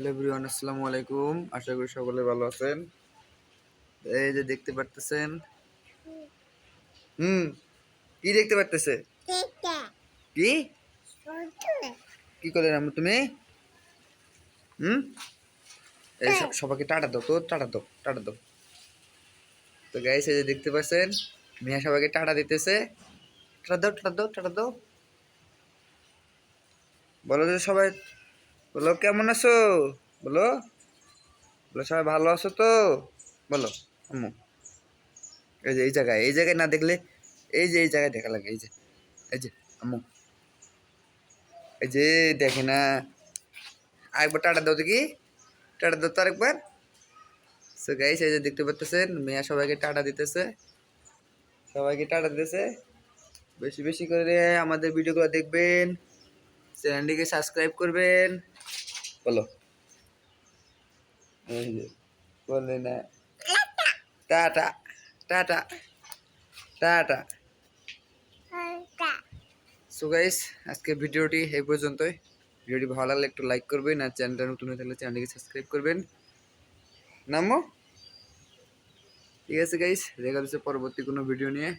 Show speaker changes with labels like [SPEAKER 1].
[SPEAKER 1] Hello everyone, আসসালামু আলাইকুম। আশা করি সকলে ভালো আছেন। এই যে দেখতে পারতেছেন। হুম, কি দেখতে পারতেছে? কি কি করলেন আমরা তুমি? হুম, এই সবাইকে টাটা দাও, তো টাটা দাও, টাটা দাও। তো গাইস, এই যে দেখতে পাচ্ছেন মিয়া সবাইকে টাটা দিতেছে। টাটা দাও, টাটা দাও, টাটা দাও। বলো যে সবাই, বলো কেমন আছো? বলো, বলো সবাই ভালো আছো তো? বলো আম্মু। এই যে এই জায়গায় না দেখলে, এই জায়গায় দেখা লাগে। এই যে আম্মু, এই যে দেখে না। আরেকবার টাটা দাও দেখি, টাটা দাও তো আরেকবার। সো গাইস, এই যে দেখতে পাচ্ছেন মেয়া সবাইকে টাটা দিতেছে, সবাইকে টাটা দিতেছে। বেশি বেশি করে আমাদের ভিডিওগুলো দেখবেন, চ্যানেলটিকে সাবস্ক্রাইব করবেন। বলো, এই যে বললে না, tata tata tata. So guys, আজকে ভিডিওটি এই পর্যন্তই। ভিডিওটি ভালো লাগলে একটু লাইক করবেন, আর চ্যানেলটা নতুন হয়ে থাকলে চ্যানেলটিকে সাবস্ক্রাইব করবেন। নামো, ঠিক আছে গাইস, দেখা যাচ্ছে পরবর্তী কোনো ভিডিও নিয়ে।